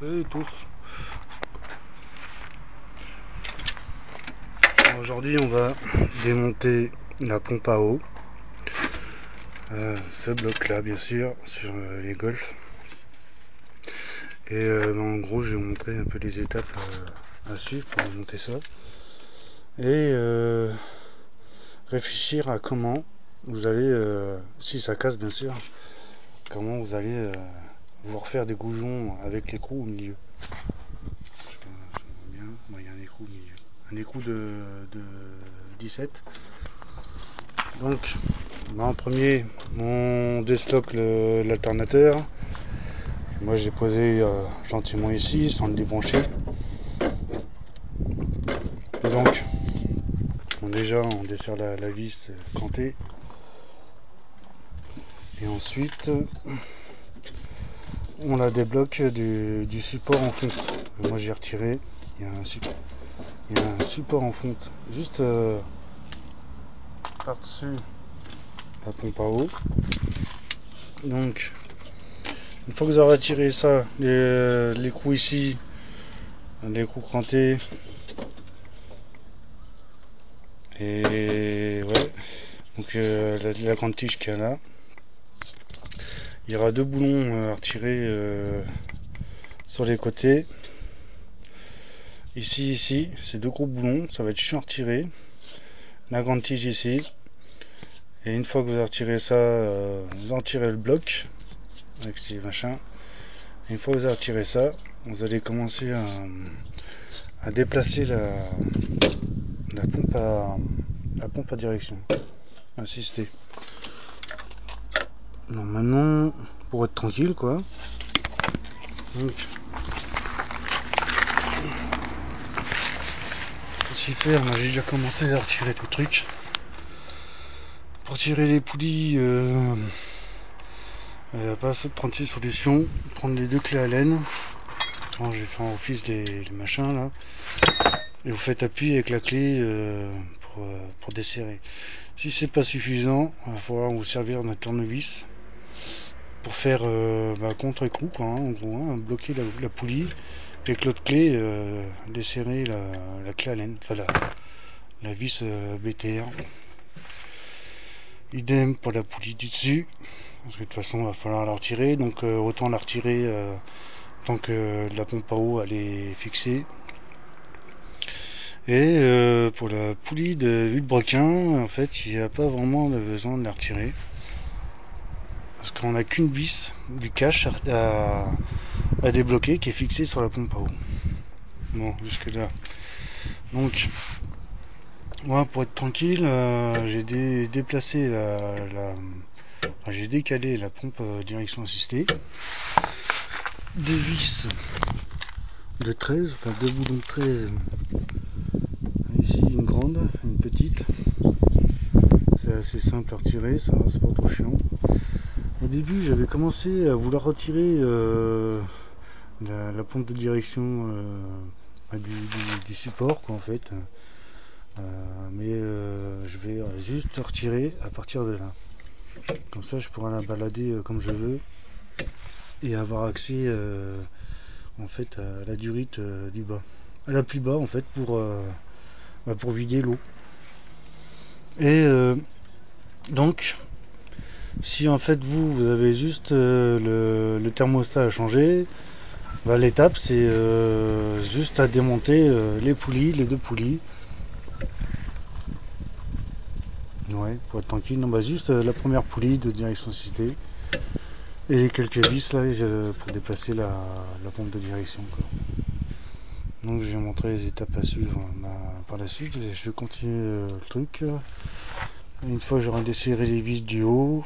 Salut tous. Aujourd'hui on va démonter la pompe à eau. Ce bloc là bien sûr sur les golfs. Et en gros je vais vous montrer un peu les étapes à suivre pour monter ça. Et réfléchir à comment vous allez, si ça casse bien sûr, comment vous allez vous refaire des goujons avec l'écrou au milieu. Bien, il y a un écrou au milieu. Un écrou de 17. Donc, en premier, on désloque l'alternateur. Moi, j'ai posé gentiment ici, sans le débrancher. Donc, on dessert la vis crantée. Et ensuite, on la débloque du support en fonte. Moi, j'ai retiré. Il y a un support en fonte juste par-dessus la pompe à eau. Donc, une fois que vous aurez retiré ça, l'écrou ici, l'écrou cranté, et ouais, donc la grande tige qu'il y a là, il y aura deux boulons à retirer sur les côtés. Ici, c'est deux gros boulons, ça va être chiant à retirer. La grande tige ici, et une fois que vous avez retiré ça, vous en retirez le bloc avec ces machins. Et une fois que vous avez retiré ça, vous allez commencer à déplacer la pompe à direction assistée. Normalement, pour être tranquille quoi. Donc, pour s'y faire, moi j'ai déjà commencé à retirer le truc. Pour tirer les poulies, pas 36 solutions. Prendre les deux clés Allen. Bon, je vais faire en office les machins là. Et vous faites appui avec la clé pour desserrer. Si c'est pas suffisant, il va falloir vous servir d'un tournevis pour faire contre-écrou quoi, hein, en gros, hein, bloquer la poulie et avec l'autre clé desserrer la clé Allen, enfin la vis BTR. Idem pour la poulie du dessus, parce que de toute façon il va falloir la retirer, donc autant la retirer tant que la pompe à eau elle est fixée. Et pour la poulie de vilebrequin, en fait il n'y a pas vraiment besoin de la retirer, parce qu'on n'a qu'une vis du cache à débloquer qui est fixée sur la pompe à eau. Bon, jusque là. Donc moi, pour être tranquille, j'ai déplacé j'ai décalé la pompe direction assistée. Deux vis de 13, enfin deux boulons de 13. Ici une grande, une petite. C'est assez simple à retirer, ça c'est pas trop chiant. Au début, j'avais commencé à vouloir retirer la pompe de direction du support, quoi, en fait. Mais je vais juste retirer à partir de là. Comme ça, je pourrai la balader comme je veux et avoir accès en fait à la durite du bas, à la plus bas en fait pour vider l'eau. Et donc, si en fait vous avez juste le thermostat à changer, l'étape c'est juste à démonter les deux poulies. Ouais, pour être tranquille, non, juste la première poulie de direction assistée et les quelques vis là pour déplacer la pompe de direction, quoi. Donc je vais montrer les étapes à suivre par la suite. Je vais continuer le truc. Une fois que j'aurai desserré les vis du haut,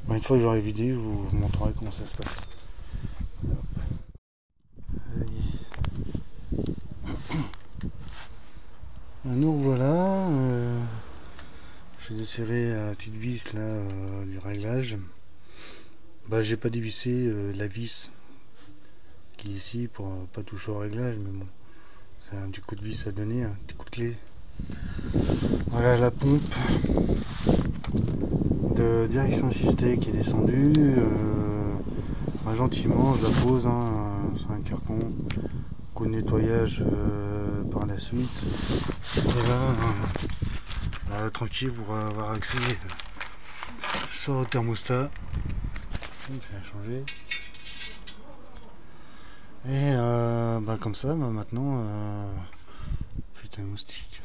une fois que j'aurai vidé, je vous montrerai comment ça se passe. Donc voilà, je vais desserrer la petite vis là du réglage. J'ai pas dévissé la vis qui est ici pour pas toucher au réglage, mais bon, c'est un petit coup de vis à donner, un petit coup de clé. Voilà la pompe de direction assistée qui est descendue. gentiment, je la pose sur un carton, coup de nettoyage par la suite. Et là, tranquille pour avoir accès soit au thermostat, donc ça a changé. Et comme ça, maintenant, putain moustique,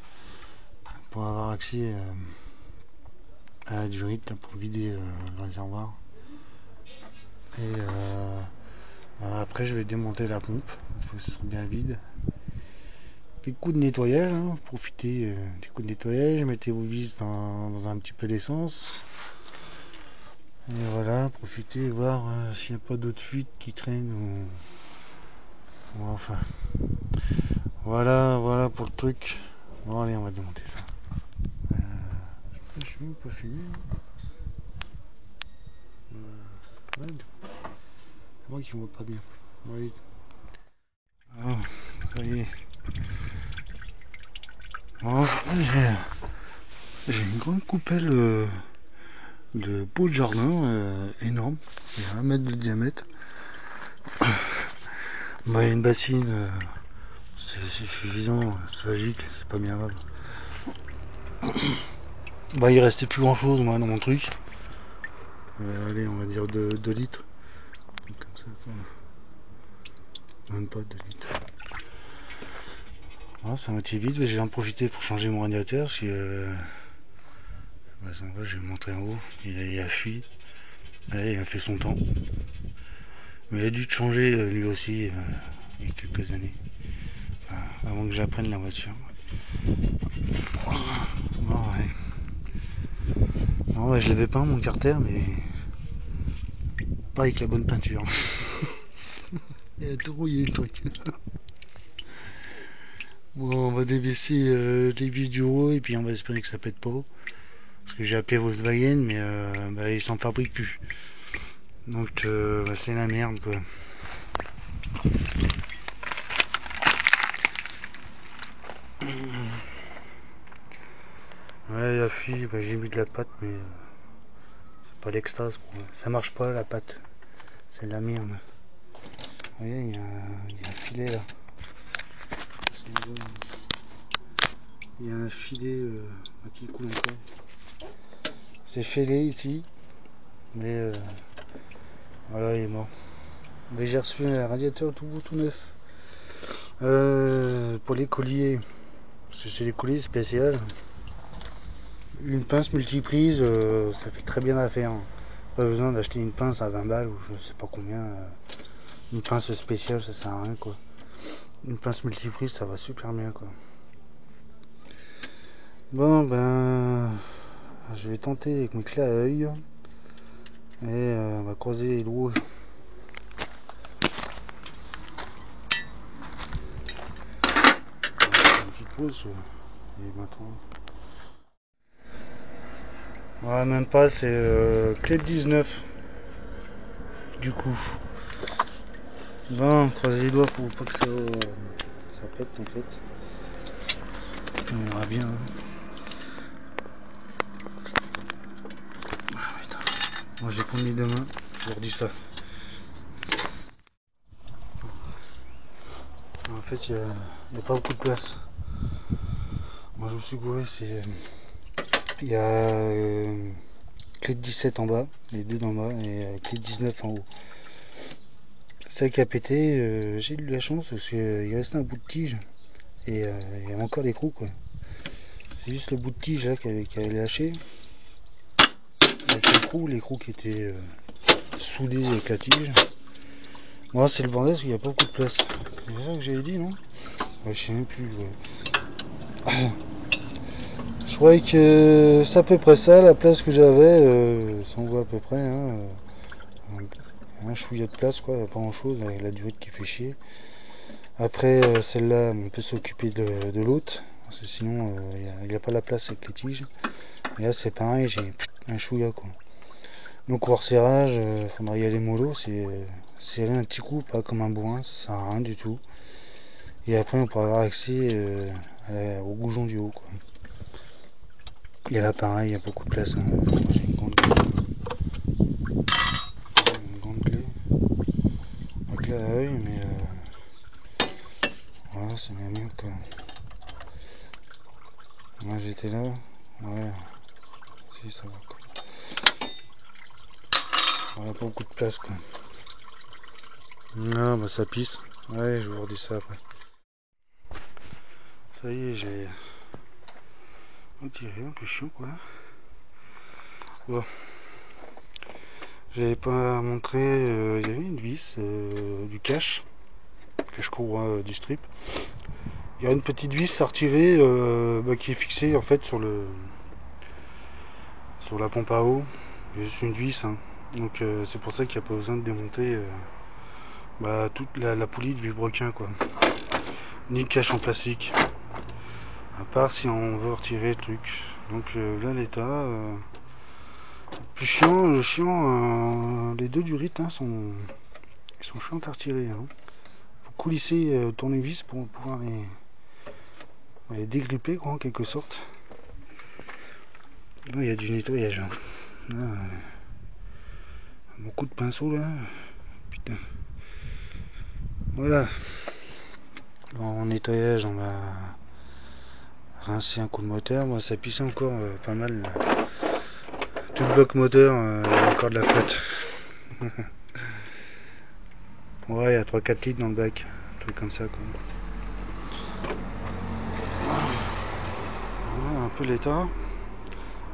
pour avoir accès à la durite pour vider le réservoir. Et après, je vais démonter la pompe, il faut que ce soit bien vide. Des coups de nettoyage, profitez des coups de nettoyage, mettez vos vis dans un petit peu d'essence. Et voilà, profitez, voir s'il n'y a pas d'autres fuites qui traînent ou enfin. Voilà pour le truc. Bon allez, on va démonter ça. Je suis même pas fini. Ouais, c'est moi qui vois pas bien. Oui. Ah, ça y est. Bon, j'ai une grande coupelle de pot de jardin énorme, il y a 1 mètre de diamètre. Il y a une bassine, c'est suffisant, c'est logique, c'est pas bien grave. Il restait plus grand chose moi dans mon truc. Allez, on va dire 2 litres. Comme ça quoi. Même pas 2 litres. Voilà, c'est à moitié vide, mais je vais en profiter pour changer mon radiateur parce que je vais montrer en haut, il a fui. Ouais, il a fait son temps. Mais il a dû changer lui aussi il y a quelques années. Avant que j'apprenne la voiture. Bon, ouais. Non, je l'avais peint mon carter, mais pas avec la bonne peinture. Il a tout rouillé le truc. Bon, on va débaisser les vis du haut et puis on va espérer que ça pète pas. Parce que j'ai appelé Volkswagen, mais ils s'en fabriquent plus. Donc c'est la merde quoi. Ouais, la fille, j'ai mis de la pâte, mais c'est pas l'extase quoi. Ça marche pas la pâte. C'est de la merde. Vous voyez, il y a un filet là. Il y a un filet qui coule encore. C'est fêlé ici, mais voilà, il est mort. Mais j'ai reçu un radiateur tout beau, tout neuf. Pour les colliers, parce que c'est les colliers spéciaux. Une pince multiprise, ça fait très bien l'affaire. Pas besoin d'acheter une pince à 20 balles ou je sais pas combien. Une pince spéciale, ça sert à rien quoi. Une pince multiprise, ça va super bien quoi. Bon je vais tenter avec mes clés à œil et on va croiser les doigts. Une petite pause et maintenant. Ouais, même pas, c'est clé de 19 du coup. Bon, croiser les doigts pour pas que ça pète en fait. On verra bien. Moi j'ai pas mis de main, je leur dis ça. En fait, il n'y a pas beaucoup de place. Moi je me suis gouré, il y a clé de 17 en bas, les deux d'en bas, et clé de 19 en haut. Celle qui a pété, j'ai eu de la chance parce qu'il restait un bout de tige et il y avait encore l'écrou quoi. C'est juste le bout de tige là qui avait lâché. Avec l'écrou qui était soudé avec la tige. Moi c'est le bordel parce qu'il n'y a pas beaucoup de place. C'est ça que j'avais dit non? Ouais, je sais même plus. Ouais. Je croyais que c'est à peu près ça la place que j'avais, ça on voit à peu près. Un chouïa de place quoi, pas grand chose avec la durite qui fait chier. Après celle-là on peut s'occuper de l'autre, parce que sinon il n'y a pas la place avec les tiges. Et là c'est pareil, j'ai un chouïa quoi. Donc au resserrage, faudra y aller mollo, c'est serrer un petit coup, pas comme un bourrin, ça sert à rien du tout. Et après on pourra avoir accès au goujon du haut quoi. Et là pareil, il y a beaucoup de place. J'ai une grande clé. fait à œil, mais voilà, c'est bien mieux quoi. Moi j'étais là, ouais, si ça va quoi. On a pas beaucoup de place quoi. Non, bah ça pisse. Ouais, je vous redis ça après. Ça y est, j'ai tiré, un peu chiant quoi. Bon, j'avais pas montré, il y avait une vis du cache courroie du strip. Il y a une petite vis à retirer qui est fixée en fait sur la pompe à eau. Il y a juste une vis, hein. Donc c'est pour ça qu'il n'y a pas besoin de démonter toute la poulie de vilebrequin quoi. Ni le cache en plastique. À part si on veut retirer le truc. Donc là l'état. Plus chiant, les deux durites hein, ils sont chiants à retirer. Hein. Faut coulisser le tournevis pour pouvoir les dégripper quoi, en quelque sorte. Là il y a du nettoyage. Hein. Là, beaucoup de pinceaux là. Putain. Voilà. En nettoyage, on va rincer un coup de moteur. Moi, ça pisse encore pas mal. Là. Tout le bloc moteur, il y a encore de la flotte. Ouais, il y a 3-4 litres dans le bac. Un truc comme ça. Quoi. Ouais, un peu l'état.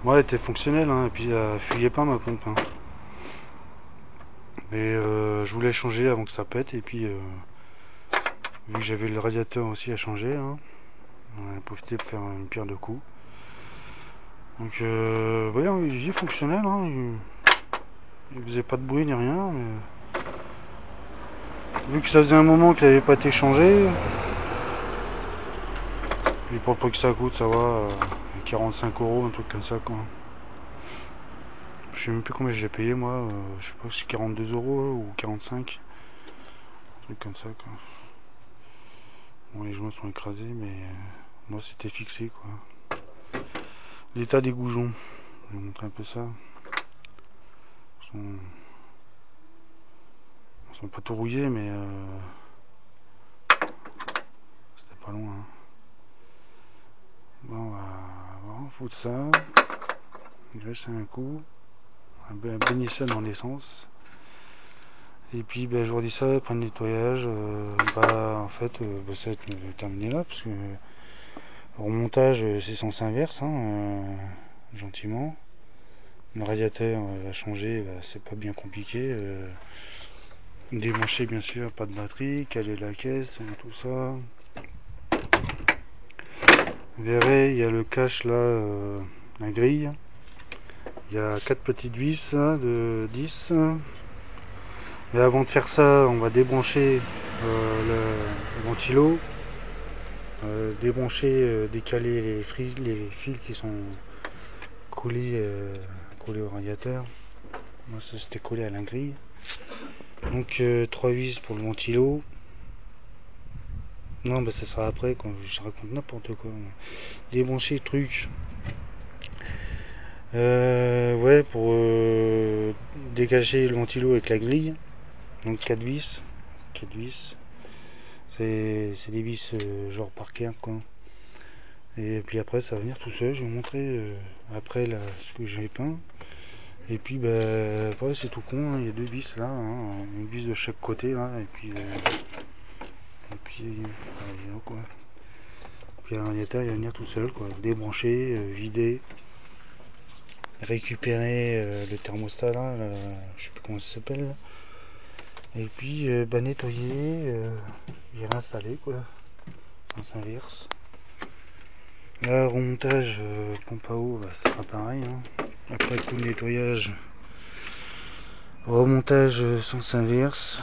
Ouais, elle était fonctionnelle. Hein, et puis, elle fuyait pas ma pompe. Hein. Et je voulais changer avant que ça pète. Et puis, vu que j'avais le radiateur aussi à changer, hein, on a profité pour faire une pierre de coups. Donc, voyez, il est fonctionnel. Hein, il faisait pas de bruit ni rien. Mais... vu que ça faisait un moment qu'il n'avait pas été changé, et pour le prix que ça coûte, ça va, 45 €, un truc comme ça quoi. Je sais même plus combien j'ai payé moi, je sais pas si 42 € ou 45, un truc comme ça quoi. Bon, les joints sont écrasés, mais moi c'était fixé quoi. L'état des goujons, je vais vous montrer un peu ça. Ils sont pas tout rouillés, mais c'était pas loin. Hein. Bon, on va foutre ça, graisser un coup, baigner ça dans l'essence. Et puis je vous redis ça, après le nettoyage, en fait ça va être terminé là, parce que le remontage c'est sens inverse, hein, gentiment. Le radiateur à changer, c'est pas bien compliqué. Débrancher bien sûr, pas de batterie, caler la caisse, tout ça. Vous verrez, il y a le cache là, la grille. Il y a 4 petites vis là, de 10. Mais avant de faire ça, on va débrancher le ventilo, débrancher, décaler les fils qui sont collés au radiateur. Moi, ça c'était collé à la grille. Donc 3 vis pour le ventilo. Non, ça sera après quand je raconte n'importe quoi. Débrancher le truc. Ouais, pour dégager le ventilo avec la grille. Donc 4 vis. 4 vis. C'est des vis genre Parker quoi. Et puis après ça va venir tout seul. Je vais vous montrer après là, ce que j'ai peint. Et puis après c'est tout con. Hein. Il y a 2 vis là. Hein. Une vis de chaque côté là. Et puis quoi. Puis un radiateur il va venir tout seul quoi. Débrancher, vider. Récupérer le thermostat là, je sais plus comment ça s'appelle. Et puis nettoyer et réinstaller quoi. Sens inverse. Là, remontage pompe à eau, ça sera pareil. Hein. Après coup de nettoyage, remontage sens inverse.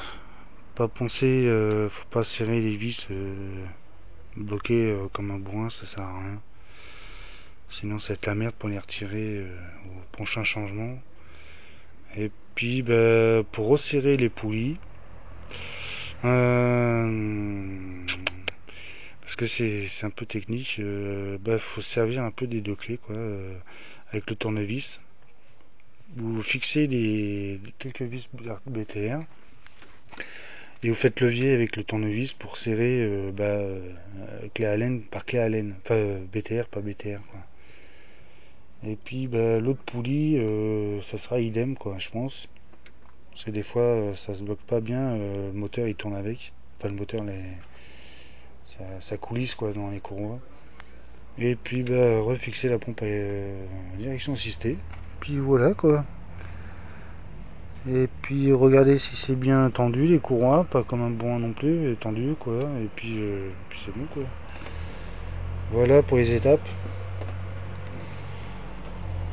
Pas penser, faut pas serrer les vis bloquées comme un bourrin, ça sert à rien. Sinon, ça va être la merde pour les retirer au prochain changement. Et puis, pour resserrer les poulies, parce que c'est un peu technique, faut se servir un peu des deux clés quoi, avec le tournevis. Vous fixez quelques vis BTR Et vous faites levier avec le tournevis pour serrer clé Allen par clé Allen. Enfin, BTR, pas BTR, quoi. Et puis l'autre poulie, ça sera idem, quoi, je pense. Parce que des fois, ça se bloque pas bien, le moteur il tourne avec. Pas le moteur, ça coulisse, quoi, dans les courroies. Et puis refixer la pompe à direction assistée. Puis voilà, quoi. Et puis regardez si c'est bien tendu les courroies, pas comme un bon non plus, mais tendu, quoi. Et puis c'est bon, quoi. Voilà pour les étapes.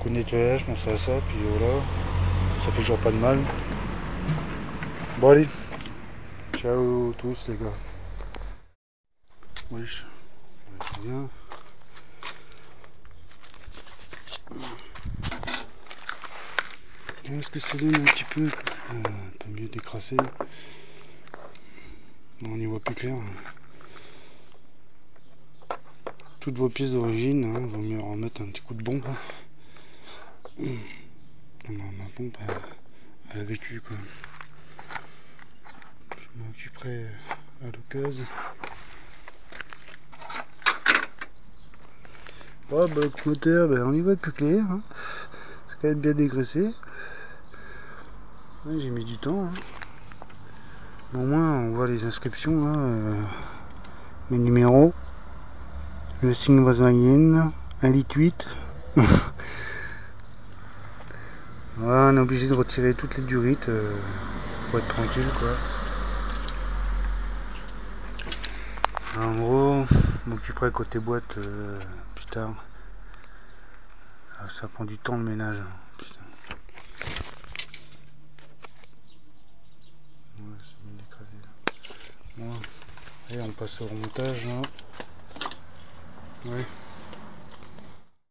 Coup de nettoyage, pensez à ça, puis voilà. Ça fait toujours pas de mal. Bon allez, ciao tous les gars. Wesh, très bien. Est-ce que ça donne un petit peu mieux décrassé? On y voit plus clair. Toutes vos pièces d'origine, hein, vaut mieux remettre un petit coup de bombe. Ma pompe, elle a vécu, quoi. Je m'en occuperai à l'occasion. Oh, le moteur, on y voit plus clair. Hein. C'est quand même bien dégraissé. Ouais, j'ai mis du temps. Hein. Mais au moins, on voit les inscriptions, hein, les numéros. Le signe Volkswagen, 1,8 litre. Voilà, on est obligé de retirer toutes les durites pour être tranquille, quoi. En gros, je m'occuperai côté boîte plus tard. Ça prend du temps le ménage. Putain. Ouais, c'est bien décrasé, là. Bon. Et on passe au remontage là. Ouais.